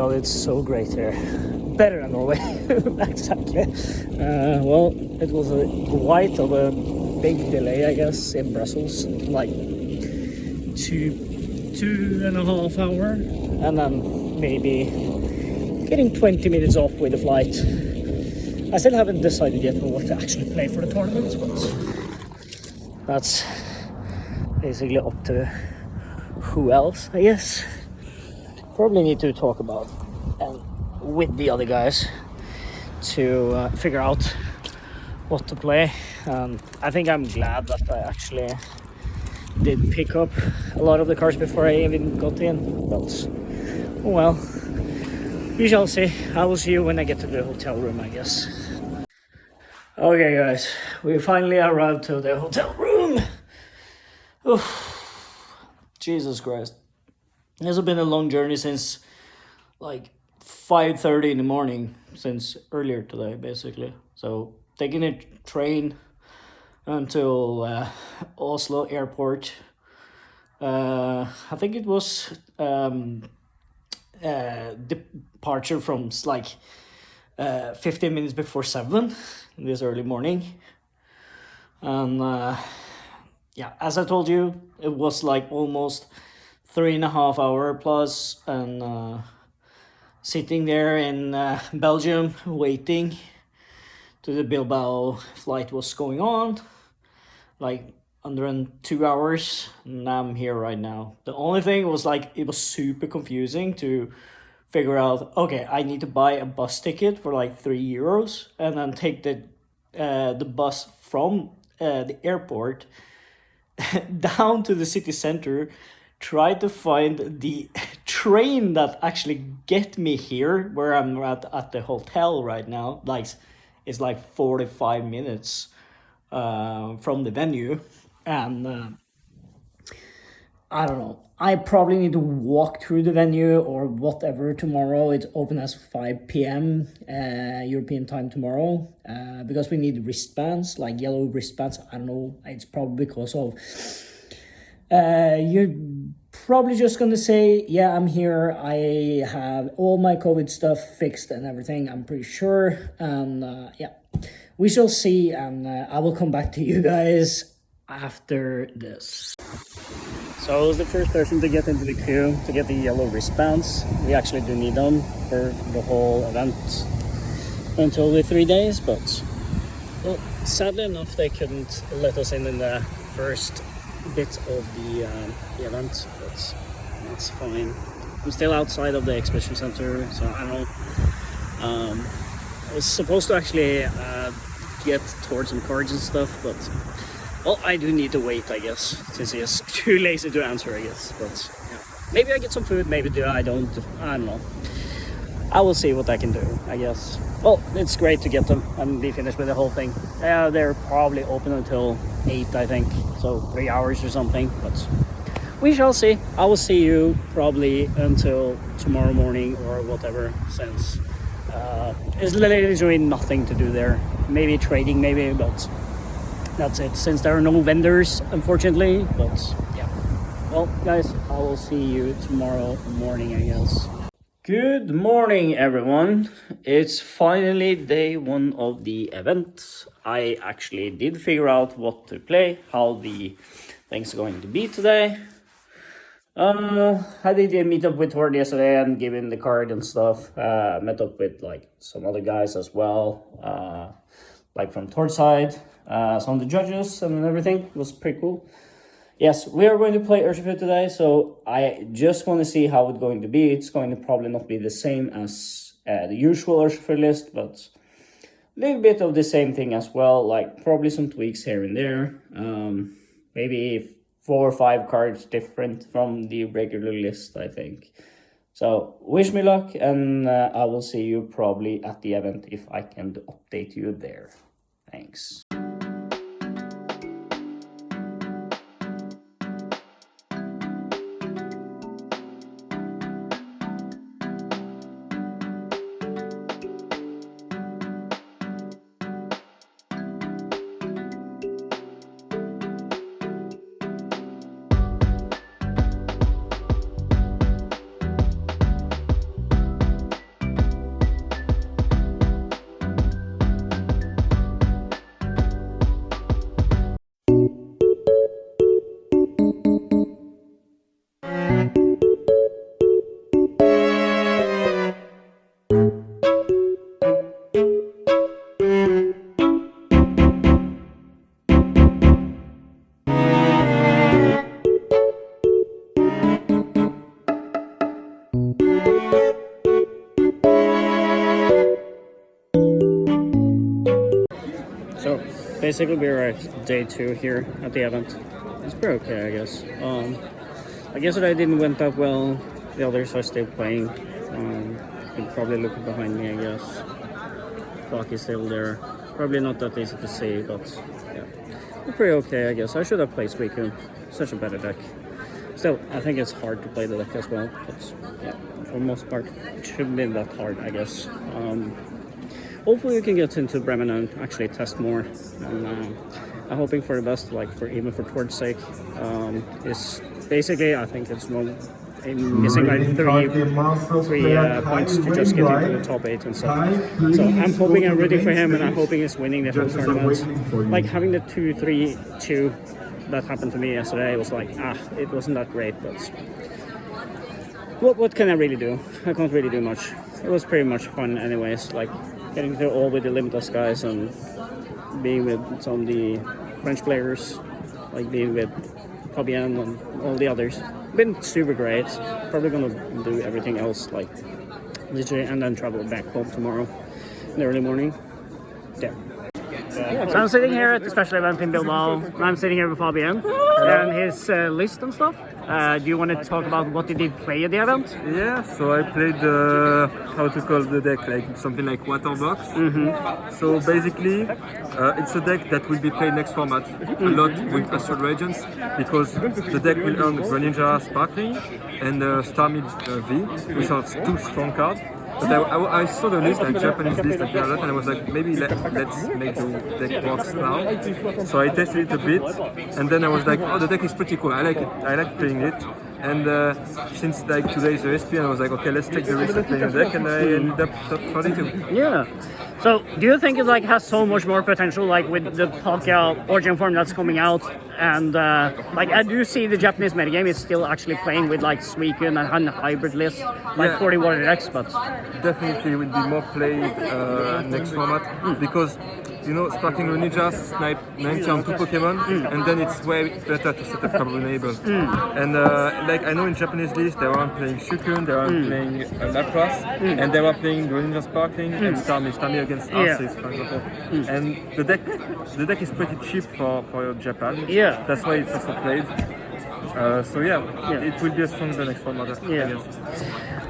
god, it's so great here. Better than Norway. Exactly. Well, it was quite of a big delay, I guess, in Brussels. Like 2.5 hours. And then maybe getting 20 minutes off with the flight. I still haven't decided yet what to actually play for the tournament, but that's basically up to who else, I guess. Probably need to talk about with the other guys to figure out what to play. I think I'm glad that I actually did pick up a lot of the cards before I even got in, but oh well, we shall see. I will see you when I get to the hotel room, I guess. Okay guys, we finally arrived to the hotel room. Oof. Jesus Christ. This has been a long journey since like 5:30 in the morning, since earlier today basically. So taking a train until Oslo airport. I think it was departure from like 15 minutes before 7 this early morning. And yeah, as I told you, it was like almost 3.5 hours plus, and sitting there in Belgium waiting to the Bilbao flight was going on, like under 2 hours, and I'm here right now. The only thing was like, it was super confusing to figure out, okay, I need to buy a bus ticket for like €3 and then take the bus from the airport down to the city center, try to find the train that actually get me here where I'm at the hotel right now. Like, it's like 45 minutes from the venue, and I don't know. I probably need to walk through the venue or whatever tomorrow. It's open as 5 p.m. European time tomorrow, because we need wristbands, like yellow wristbands. I don't know. It's probably because of you're probably just gonna say, yeah, I'm here. I have all my COVID stuff fixed and everything, I'm pretty sure. And yeah, we shall see. And I will come back to you guys after this. So I was the first person to get into the queue to get the yellow wristbands. We actually do need them for the whole event until the 3 days, but well, sadly enough, they couldn't let us in the first bit of the event, but that's fine. I'm still outside of the exhibition center, so I don't know. I was supposed to actually get towards some cards and stuff, but well, I do need to wait, I guess, since he is too lazy to answer, I guess. But yeah, maybe I get some food, maybe I don't. I don't know. I will see what I can do, I guess. Well, it's great to get them and be finished with the whole thing. They're probably open until 8, I think, so 3 hours or something, but we shall see. I will see you probably until tomorrow morning or whatever, since there's literally nothing to do there. Maybe trading, maybe, but that's it, since there are no vendors, unfortunately. But yeah, well guys, I will see you tomorrow morning, I guess. Good morning, everyone. It's finally day 1 of the event. I actually did figure out what to play, how the thing's going to be today. I did meet up with Tord yesterday and give him the card and stuff. Met up with like some other guys as well, like from Tord's side. Some of the judges and everything. It was pretty cool. Yes, we are going to play Urshifu today, so I just want to see how it's going to be. It's going to probably not be the same as the usual Urshifu list, but a little bit of the same thing as well, like probably some tweaks here and there. Maybe 4 or 5 cards different from the regular list, I think. So wish me luck, and I will see you probably at the event if I can update you there. Thanks. basically we're at day 2 here at the event. It's pretty okay, I guess. I guess that I didn't went that well. The others are still playing. You can probably look behind me, I guess. Clock is still there. Probably not that easy to see, but yeah, pretty okay, I guess. I should have played Suicune. Such a better deck. Still, I think it's hard to play the deck as well, but yeah, for the most part, it shouldn't be that hard, I guess. Hopefully, we can get into Bremen and actually test more. And I'm hoping for the best, like even for Tord's sake. Is basically, I think it's missing like three points to just get into the top 8 and stuff. So I'm hoping and rooting for him, and I'm hoping he's winning the whole tournament. Like having the 2-3-2 that happened to me yesterday was like, it wasn't that great, but what can I really do? I can't really do much. It was pretty much fun anyways, like getting to all with the Limitless guys and being with some of the French players, like being with Fabien and all the others. Been super great. Probably gonna do everything else, like literally, and then travel back home tomorrow in the early morning. Yeah. So I'm sitting here at the special event in Bilbao. I'm sitting here with Fabien and his list and stuff. Do you want to talk about what did he play at the event? Yeah, so I played how to call the deck, like something like Waterbox. So basically, it's a deck that will be played next format a lot with Astral Regents, because the deck will earn Greninja Sparkling and Star Mid V, which are 2 strong cards. But I saw the list, like Japanese list and all that, and I was like, maybe let's make the deck works now. So I tested it a bit, and then I was like, oh, the deck is pretty cool. I like it. I like playing it. And since like today is the SP, I was like, okay, let's take the risk of playing the deck, and I ended up top 22. Yeah. So, do you think it like has so much more potential, like with the Palkia Origin form that's coming out, and like I do see the Japanese metagame is still actually playing with like Suicune and hybrid list, like 40 water decks, but definitely will be more played next format because you know Sparkling Greninja snipe 90 on 2 Pokemon, and then it's way better to set up Carbon Enable. And like I know in Japanese list they were playing Suicune, they were playing Lapras, and they were playing Greninja Sparkling and Starmie against Arceus, for example. And the deck is pretty cheap for Japan. Yeah. That's why it's also played. So yeah, it will be a stronger next format, I guess.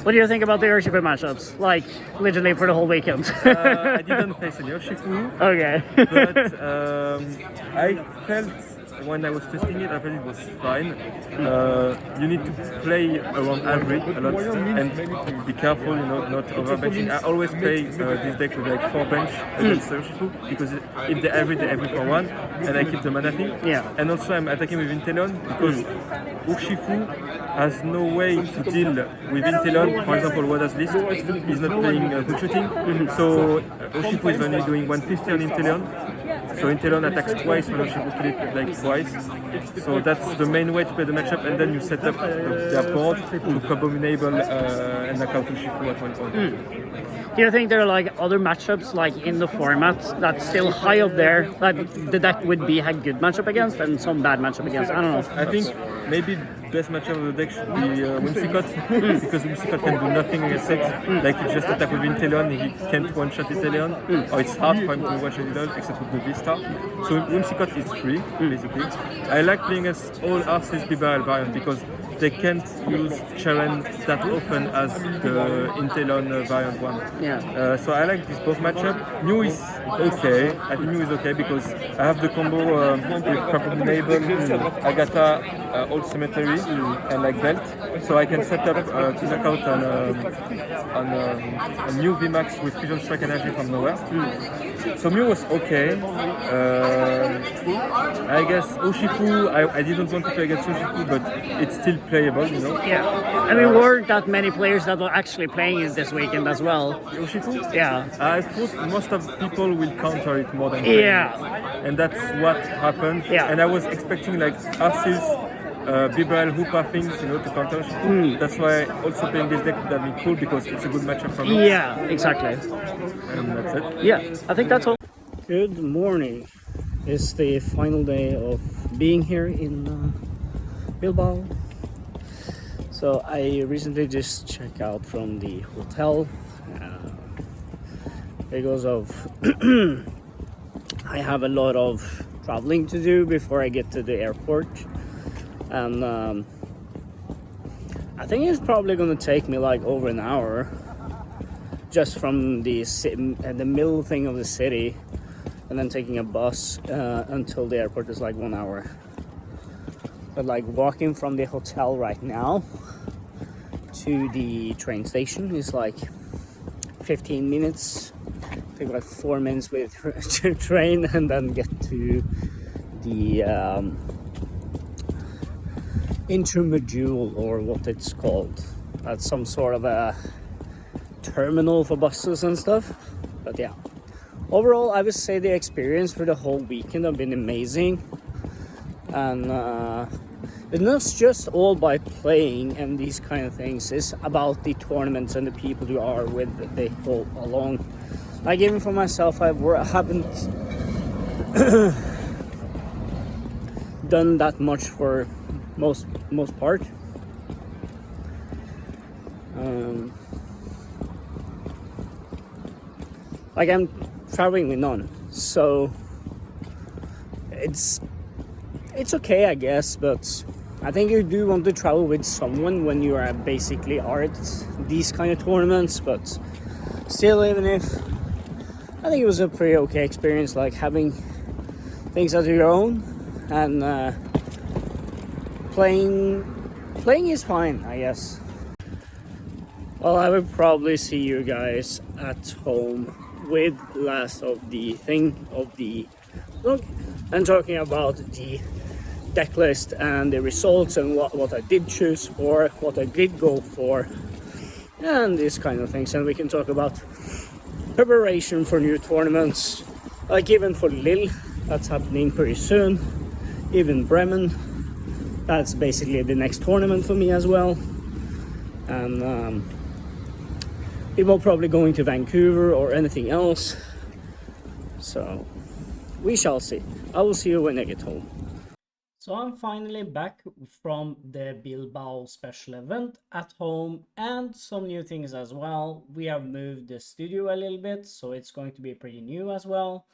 What do you think about the Urshifu matchups? Like, literally for the whole weekend. I didn't face any Urshifu. Okay. But I felt, when I was testing it, I felt it was fine. You need to play around average a lot and be careful, you know, not overbenching. I always play this deck with like 4 bench against Urshifu, because if they average for 1, and I keep the mana thing. Yeah. And also I'm attacking with Inteleon, because Urshifu has no way to deal with Inteleon. For example, Wada's list is not playing good shooting, so Urshifu is only doing 150 on Inteleon. So Inteleon attacks twice when Urshifu kills it like twice. So that's the main way to play the matchup, and then you set up their board to combo enable and knock out Urshifu at one point. Do you think there are like other matchups like in the format that's still high up there that the deck would be a good matchup against and some bad matchup against? I don't know. I think maybe best matchup of the deck should be Whimsicott, because Whimsicott can do nothing against it. Like you just attack with Inteleon, he can't one-shot Inteleon, or it's hard for him to one-shot Inteleon except with the V-Star. So Whimsicott is free, basically. I like playing as all Arceus Bilbao variant because they can't use Cheren that often as the Inteleon variant one. Yeah. So I like this both matchup. Mew is okay. I think Mew is okay because I have the combo with Carbon Enable, Agatha, Old Cemetery, and like Belt. So I can set up to knock out on a new VMAX with Fusion Strike Energy from nowhere. So Mew was okay. I guess Urshifu, I didn't want to play against Urshifu, but it's still playable, you know. Yeah. I mean, weren't that many players that were actually playing it this weekend as well. Urshifu? Yeah. I thought most of people will counter it more than and that's what happened. Yeah. And I was expecting like Arceus, Bibral, Hoopa things, you know, to counter Urshifu. That's why also playing this deck would have been cool because it's a good matchup for me. Yeah, exactly. And that's it. Yeah, I think that's all. Good morning. It's the final day of being here in Bilbao. So I recently just checked out from the hotel because of I have a lot of traveling to do before I get to the airport, and I think it's probably gonna take me like over an hour just from the middle thing of the city, and then taking a bus until the airport is like 1 hour. But like walking from the hotel right now to the train station is like 15 minutes. Take like 4 minutes with train, and then get to the intermodule, or what it's called. That's some sort of a terminal for buses and stuff. But yeah, overall I would say the experience for the whole weekend have been amazing, and it's not just all by playing and these kind of things. It's about the tournaments and the people you are with the whole along. Like even for myself, I haven't done that much for most part. Like I'm traveling with none, so it's okay, I guess. But I think you do want to travel with someone when you are basically at these kind of tournaments. But still, even if I think it was a pretty okay experience, like having things as your own, and playing is fine, I guess. Well, I will probably see you guys at home with last of the look, and talking about the deck list and the results, and what I did choose for, what I did go for, and these kind of things. And we can talk about preparation for new tournaments, like even for Lille, that's happening pretty soon. Even Bremen, that's basically the next tournament for me as well. And people probably going to Vancouver or anything else. So we shall see. I will see you when I get home. So I'm finally back from the Bilbao special event at home, and some new things as well. We have moved the studio a little bit, so it's going to be pretty new as well.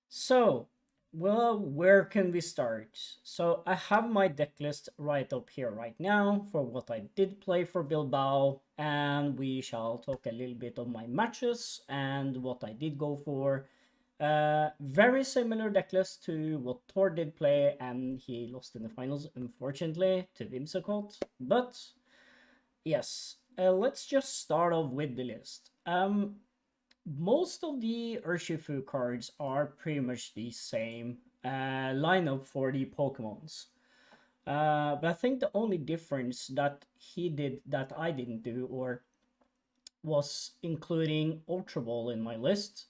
So, well, where can we start? So I have my deck list right up here right now for what I did play for Bilbao, and we shall talk a little bit of my matches and what I did go for. Very similar deck list to what Thor did play, and he lost in the finals, unfortunately, to Vimsacot. But yes, let's just start off with the list. Most of the Urshifu cards are pretty much the same lineup for the Pokemons. But I think the only difference that he did that I didn't do, or was including Ultra Ball in my list,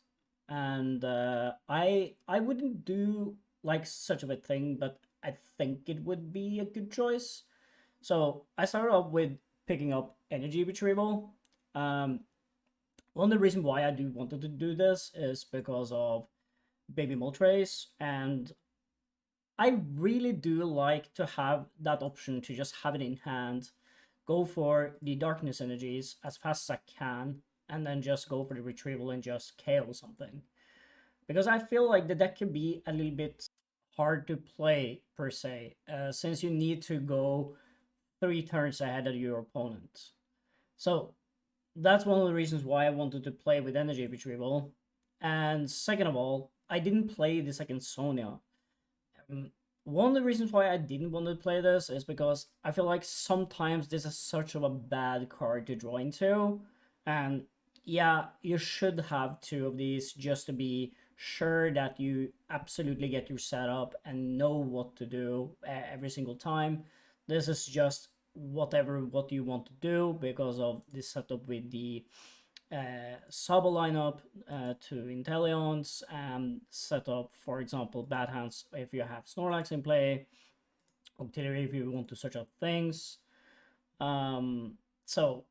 and I wouldn't do like such of a thing, but I think it would be a good choice. So I started off with picking up Energy Retrieval. One of the reasons why I do wanted to do this is because of Baby Moltres, and I really do like to have that option to just have it in hand, go for the Darkness energies as fast as I can, and then just go for the retrieval and just KO something. Because I feel like the deck can be a little bit hard to play per se, since you need to go 3 turns ahead of your opponent. So that's one of the reasons why I wanted to play with Energy Retrieval. And second of all, I didn't play the second Sonia. One of the reasons why I didn't want to play this is because I feel like sometimes this is such of a bad card to draw into. And yeah, you should have 2 of these just to be sure that you absolutely get your setup and know what to do every single time. This is just what you want to do because of this setup with the Sabo lineup to Inteleons, and set up, for example, Bad Hands if you have Snorlax in play, Auxiliary if you want to search up things. So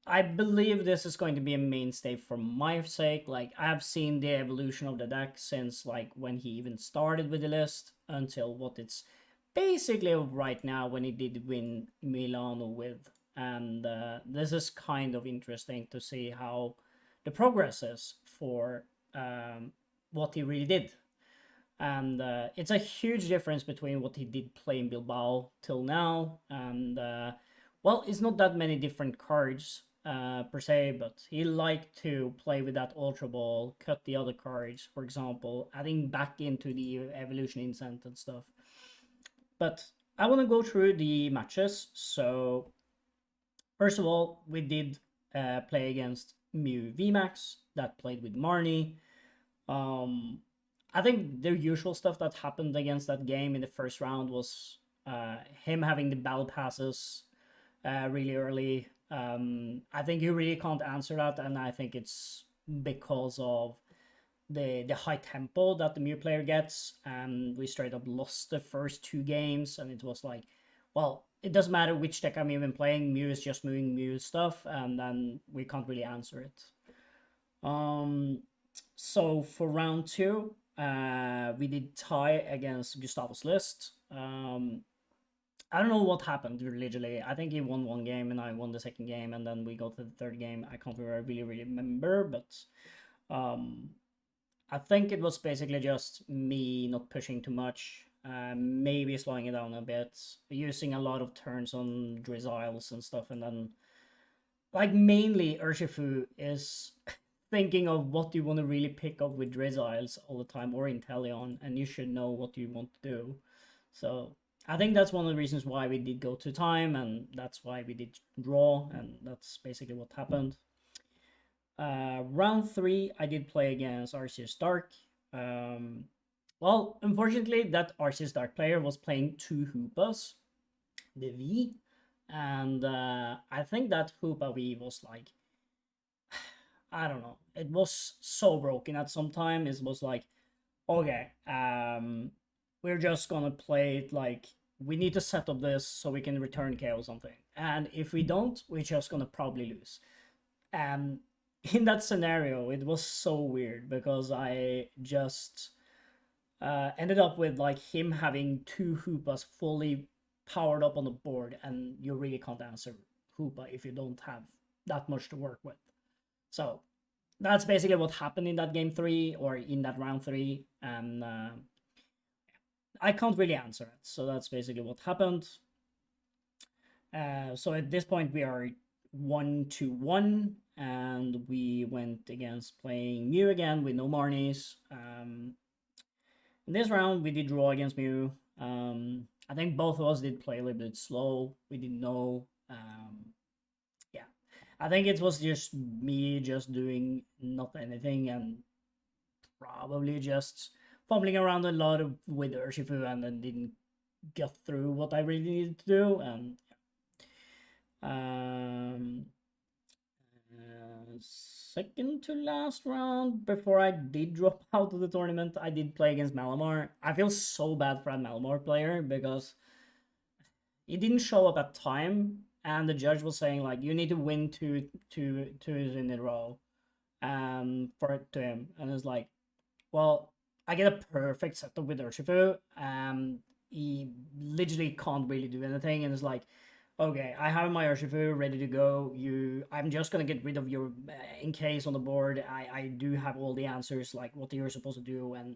I believe this is going to be a mainstay for my sake. Like, I've seen the evolution of the deck since like when he even started with the list until what it's basically right now when he did win Milano with. And this is kind of interesting to see how the progress is for what he really did. And it's a huge difference between what he did play in Bilbao till now. And well, it's not that many different cards per se, but he liked to play with that Ultra Ball, cut the other cards, for example, adding back into the Evolution Incent and stuff. But I want to go through the matches. So, first of all, we did play against Mew VMAX that played with Marnie. Um, I think the usual stuff that happened against that game in the first round was him having the battle passes really early. I think you really can't answer that, and I think it's because of the high tempo that the Mew player gets, and we straight up lost the first two games, and it was like, well, it doesn't matter which deck I'm even playing, Mew is just moving Mew stuff, and then we can't really answer it. So for round two, we did tie against Gustavo's list. I don't know what happened literally. I think he won one game and I won the second game, and then we got to the third game. I can't really remember, but um, I think it was basically just me not pushing too much, maybe slowing it down a bit, using a lot of turns on Drizzles and stuff, and then like mainly Urshifu is thinking of what you want to really pick up with Drizzles all the time or Inteleon, and you should know what you want to do. So I think that's one of the reasons why we did go to time, and that's why we did draw, and that's basically what happened. Round three, I did play against Arceus Dark. Well, unfortunately, that Arceus Dark player was playing two Hoopas, the V, and I think that Hoopa V was like, I don't know, it was so broken at some time. It was like, okay, we're just gonna play it like we need to set up this so we can return KO or something, and if we don't, we're just gonna probably lose. And in that scenario, it was so weird because I just ended up with like him having two Hoopas fully powered up on the board, and you really can't answer Hoopa if you don't have that much to work with. So that's basically what happened in that game three or in that round three, and I can't really answer it. So that's basically what happened. So at this point we are 1-1, and we went against playing Mew again with no Marnies. In this round we did draw against Mew. I think both of us did play a little bit slow. We didn't know. Yeah, I think it was just me just doing not anything and probably just fumbling around a lot with Urshifu, and then didn't get through what I really needed to do. And um, second to last round, before I did drop out of the tournament, I did play against Malamar. I feel so bad for that Malamar player because he didn't show up at time, and the judge was saying like you need to win two in a row, for it to him, and it's like, well, I get a perfect setup with Urshifu. He literally can't really do anything, and it's like, okay, I have my Urshifu ready to go. I'm just gonna get rid of your in case on the board. I do have all the answers, like what you're supposed to do, and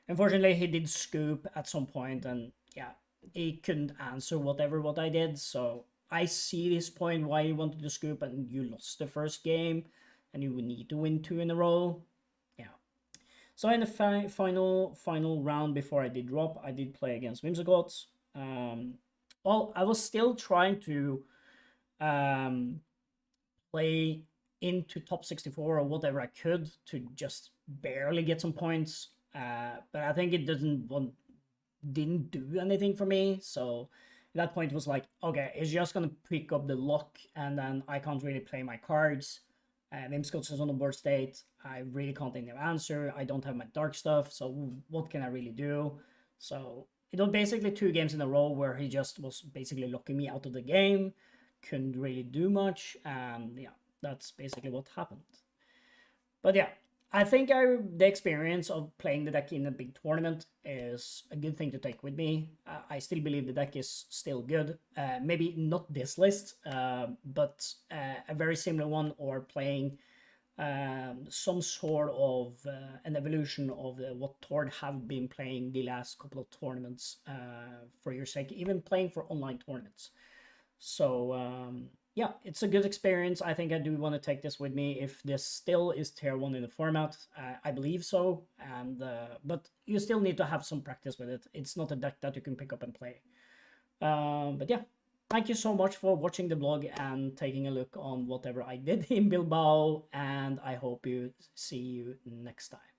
unfortunately, he did scoop at some point, and yeah, he couldn't answer what I did. So I see this point why he wanted to scoop, and you lost the first game, and you would need to win two in a row. Yeah. So in the final round before I did drop, I did play against Whimsicott. Well, I was still trying to play into top 64 or whatever I could to just barely get some points. But I think it didn't do anything for me. So at that point it was like, okay, it's just gonna pick up the lock, and then I can't really play my cards. Whimsicott is on the board state. I really can't think of answer. I don't have my dark stuff, so what can I really do? So it was basically two games in a row where he just was basically locking me out of the game. Couldn't really do much, and yeah, that's basically what happened. But yeah, I think the experience of playing the deck in a big tournament is a good thing to take with me. I still believe the deck is still good. Maybe not this list, but a very similar one, or playing some sort of an evolution of what Tord have been playing the last couple of tournaments for your sake, even playing for online tournaments. So yeah, it's a good experience. I think I do want to take this with me if this still is tier 1 in the format. I believe so, and but you still need to have some practice with it. It's not a deck that you can pick up and play. But yeah, thank you so much for watching the vlog and taking a look on whatever I did in Bilbao, and I hope you see you next time.